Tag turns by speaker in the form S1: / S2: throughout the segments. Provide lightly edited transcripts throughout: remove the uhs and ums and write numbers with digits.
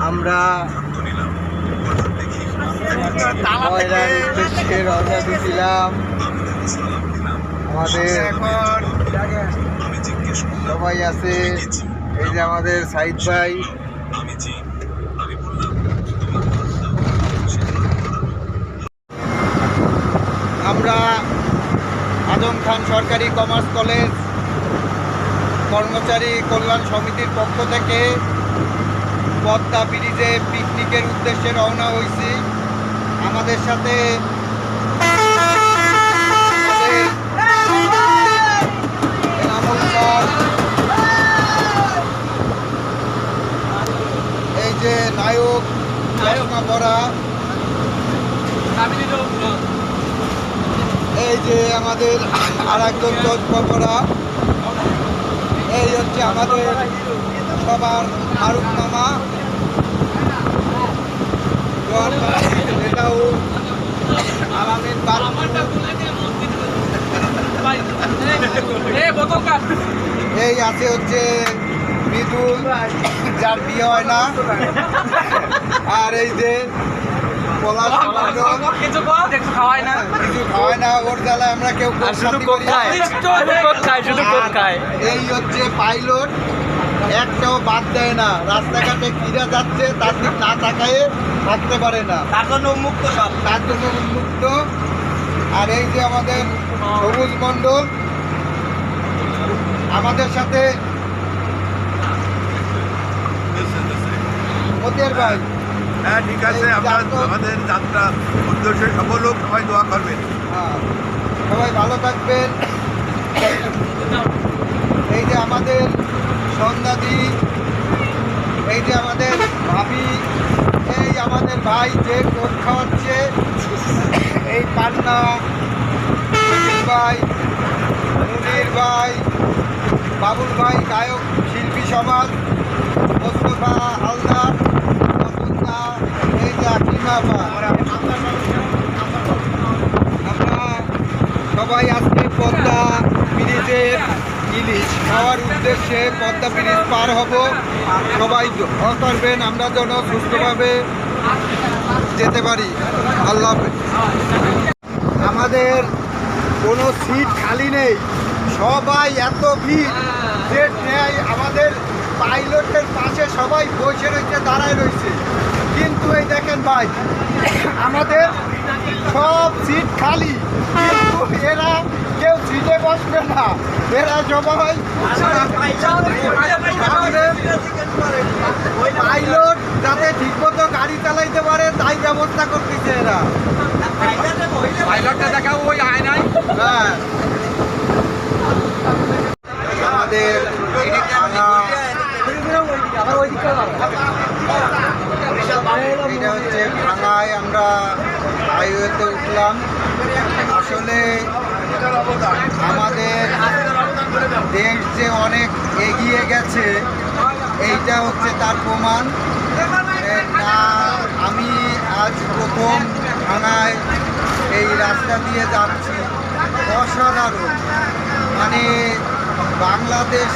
S1: আমরা ময়লার উদ্দেশ্যে রওনা দিয়েছিলাম। আমাদের সবাই আছে, এই যে আমাদের সাইদ ভাই, আমরা আজম খান সরকারি কমার্স কলেজ কর্মচারী কল্যাণ সমিতির পক্ষ থেকে পদ্মা ব্রিজে পিকনিকের উদ্দেশ্যে রওনা হয়েছি। আমাদের সাথে এই যে নায়ক চশমা পরা, এই যে আমাদের আর একজন চশমা পরা, এই হচ্ছে আমাদের সবার ফারুক মামা, এটাও আলামিন এই আছে হচ্ছে মৃদুল, যার বিয়ে হয় না, আর এই যে কিছু খাওয়ায় না, ওর জ্বালায় আমরা কেউ এই হচ্ছে পাইলট, একটাও বাদ দেয় না, রাস্তাঘাটে কিরা যাচ্ছে তার দিক না তাকায়ে থাকতে পারে না, তার জন্য উন্মুক্ত, তার জন্য উন্মুক্ত। আর এই যে আমাদের সবুজ মণ্ডল আমাদের সাথে, মতিয়ার ভাই।
S2: হ্যাঁ, ঠিক আছে, আমাদের যাত্রা উদ্দেশ্যে সকল লোক সবাই দোয়া করবেন।
S1: হ্যাঁ, সবাই ভালো থাকবেন। এই যে আমাদের সন্ধ্যাদি, এই যে আমাদের ভাবি, এই আমাদের ভাই যে কোট খাওয়াচ্ছে, এই পান্না ভাই, মুনির ভাই, বাবুল ভাই, গায়ক শিল্পী সমাজ, মোস্তফা হালদার, এই যে আকিমা ভাই, আমরা সবাই আজকে পদ্মা ব্রিজের ইলিশ খাওয়ার উদ্দেশ্যে পদ্মা ব্রিজ পার হব। সবাই দোয়া করবেন আমরা যেন সুস্থভাবে যেতে পারি। আল্লাহ হাফেজ। আমাদের কোনো সিট খালি নেই, সবাই এত ভিড় যে আমাদের পাইলটের পাশে সবাই বসে রয়েছে, দাঁড়ায় রয়েছে, কিন্তু এই দেখেন ভাই আমাদের সব সিট খালি, কিন্তু এরা কেউ সিটে বসবে না, এরা সবাই পাইলট যাতে ঠিকমতো গাড়ি চালাইতে পারে তাই ব্যবস্থা করতেছে এরা। পাইলটটা দেখা ওই আয় নাই। হ্যাঁ, আমাদের এটা হচ্ছে ভাঙায় আমরা হাইওয়েতে উঠলাম। আসলে আমাদের দেশ যে অনেক এগিয়ে গেছে এইটা হচ্ছে তার প্রমাণ। আমি আজ প্রথম ভাঙায় এই রাস্তা দিয়ে যাচ্ছি, অসাধারণ। মানে বাংলাদেশ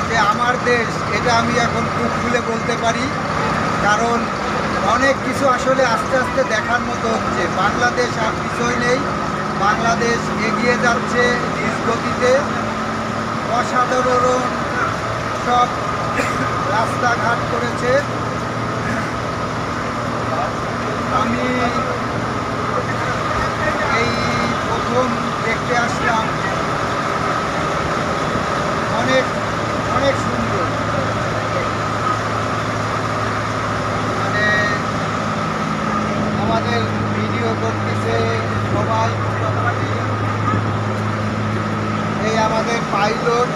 S1: যে আমার দেশ এটা আমি এখন খুব খুলে বলতে পারি, কারণ অনেক কিছু আসলে আস্তে আস্তে দেখার মতো হচ্ছে। বাংলাদেশ আর কিছুই নেই, বাংলাদেশ এগিয়ে যাচ্ছে নিজ গতিতে। অসাধারণ সব রাস্তাঘাট করেছে। আমি এই প্রথম দেখতে আসলাম, অনেক অনেক সুন্দর। মানে আমাদের ভিডিও করতেছে সবাই, এই আমাদের পাইলট,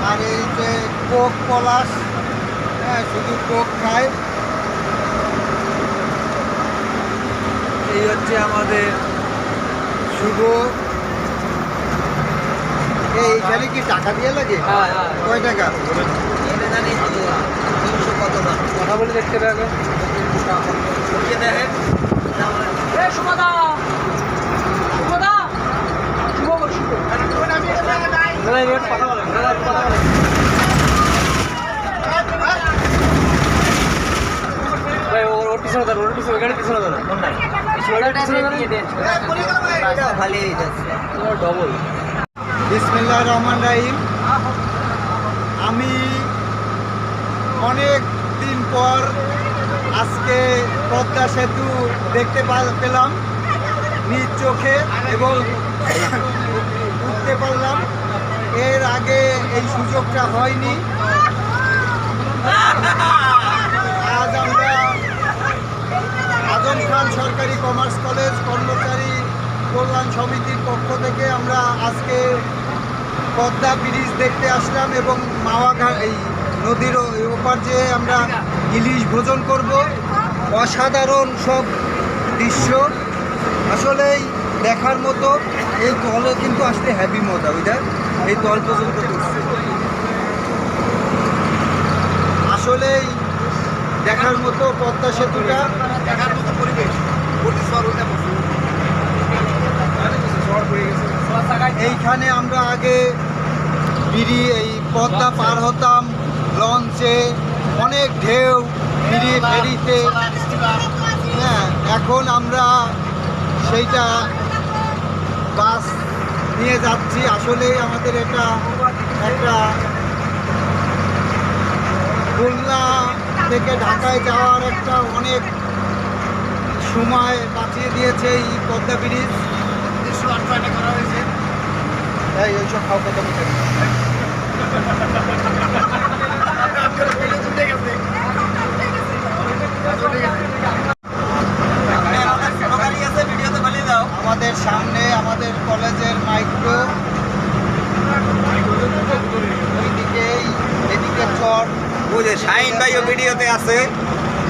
S1: আর এই যে কোক পলাশ, হ্যাঁ শুধু কোক খায়। এই হচ্ছে আমাদের শুভ। এইখানে কি টাকা দিয়ে লাগে? কয় টাকা? কথা বলে দেখতে পাবে। বিসমিল্লাহির রহমানির রহিম। আমি অনেক দিন পর আজকে পদ্মা সেতু দেখতে পেলাম নিজ চোখে এবং উঠতে পারলাম। এর আগে এই সুযোগটা হয়নি। আজ আমরা আজম খান সরকারি কমার্স কলেজ কর্মচারী কল্যাণ সমিতির পক্ষ থেকে আমরা আজকে পদ্মা ব্রিজ দেখতে আসলাম এবং মাওয়া এই নদীর ওপার যেয়ে আমরা ইলিশ ভোজন করব। অসাধারণ সব দৃশ্য, আসলেই দেখার মতো। এই তলে কিন্তু আসলে হ্যাপি মজা, ওইটা এই তল পর্যন্ত করছে, আসলেই দেখার মতো পদ্মা সেতুটা, দেখার মতো পরিবেশ। এইখানে আমরা আগে এই পদ্মা পার হতাম লঞ্চে, অনেক ঢেউ, ফেরিতে। হ্যাঁ, এখন আমরা সেইটা বাস নিয়ে যাচ্ছি। আসলে আমাদের এটা একটা খুলনা থেকে ঢাকায় যাওয়ার একটা অনেক সময় বাঁচিয়ে দিয়েছে এই পদ্মা ব্রিজ। করা হয়েছে এই ওইসব খাওয়া কথা বলতে আমাদের সামনে আমাদের কলেজের মাইক্রো, ওইদিকেই এদিকে চর, বুঝে শাহিন ভাইও ভিডিওতে আছে।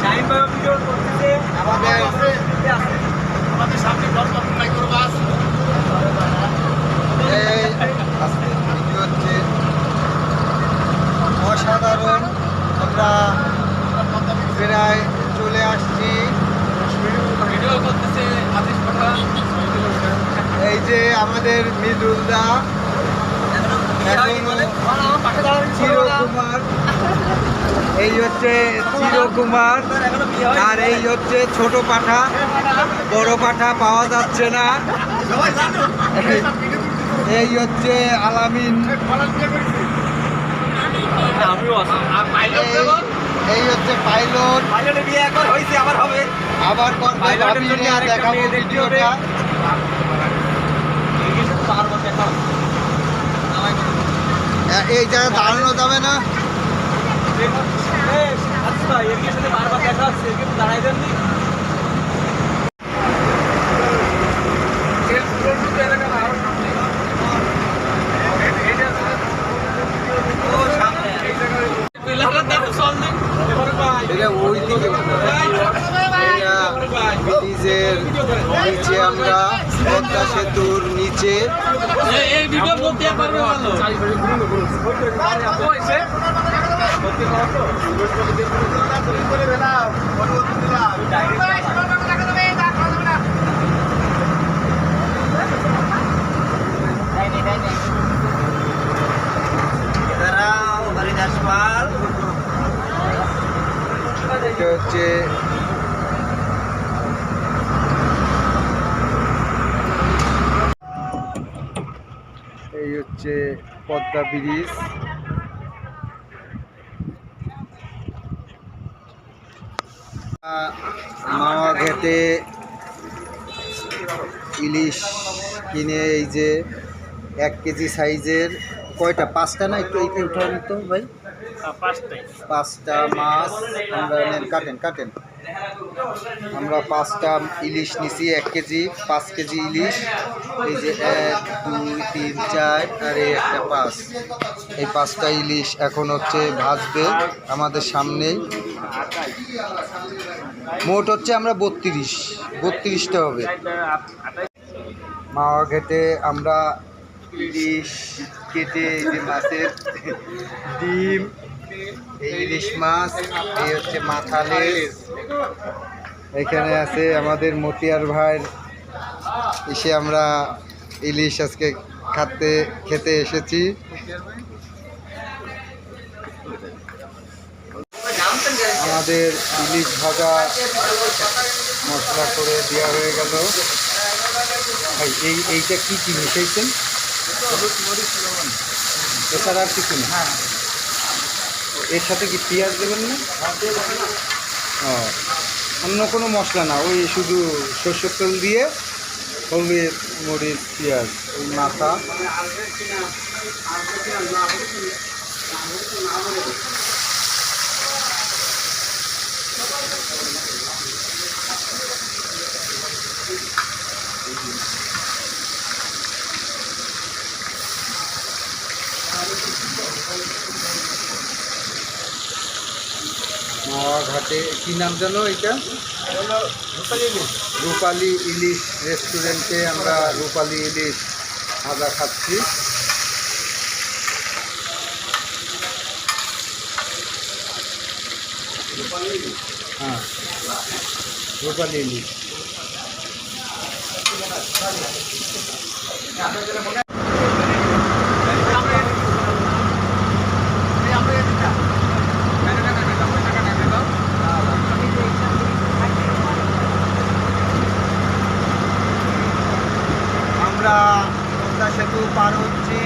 S1: শাহিন ভাইও ভিডিও করতেছে। আমাদের সামনে মাইক্রো বাস হচ্ছে অসাধারণ। আমরা প্রায় চলে আসছি। এই যে আমাদের মৃদুলদা, চিরকুমার, এই হচ্ছে চিরকুমার, আর এই হচ্ছে ছোট পাঠা। বড় পাঠা পাওয়া যাচ্ছে না। এই হচ্ছে আলামিন, এই হচ্ছে পাইলট। আবার দেখাবো ভিডিওটা। এই জায়গায় দাঁড়ানো যাবে না। ব্রিজের নিচে আমরা পদ্মা সেতুর নিচে এটা হচ্ছে এই হচ্ছে পদ্মা ব্রিজ। মাওয়া ঘাটে ইলিশ কিনে, এই যে 1 কেজি সাইজের কয়টা, 5টা না, একটু এইটা উঠান তো ভাই, 5টা মাছ আমরা কাটেন। আমরা 5টা ইলিশ নিছি, 1 কেজি, 5 কেজি ইলিশ। এই যে 1 2 3 4 আর এই একটা 5, এই 5টা ইলিশ এখন হচ্ছে ভাজবে আমাদের সামনেই। মোট হচ্ছে আমরা 32টা হবে। মাওয়া ঘাটে আমরা ইলিশ কেটে, এই যে মাছের ডিম, এই ইলিশ মাছ, এই হচ্ছে মাথা লেজ। এখানে আছে আমাদের মতিয়ার ভাইয়ের এসে আমরা ইলিশ আজকে খেতে এসেছি। আমাদের ইলিশ ভাজা মশলা করে দেওয়া হয়ে গেল। ভাই এইটা কি কি মিশাইছেন? এছাড়া আর কিছু না? এর সাথে কি পেঁয়াজ দেবেন না? ও, অন্য কোনো মশলা না, ওই শুধু সর্ষের তেল দিয়ে হলুদ, মরিচ, পেঁয়াজ, ওই মাথা। মাওয়া ঘাটে কী নাম জানো এটা? রূপালী ইলিশ রেস্টুরেন্টে আমরা রূপালী ইলিশ ভাজা খাচ্ছি। হ্যাঁ, রূপালী ইলিশ। আমরা পদ্মা সেতু পার হচ্ছি।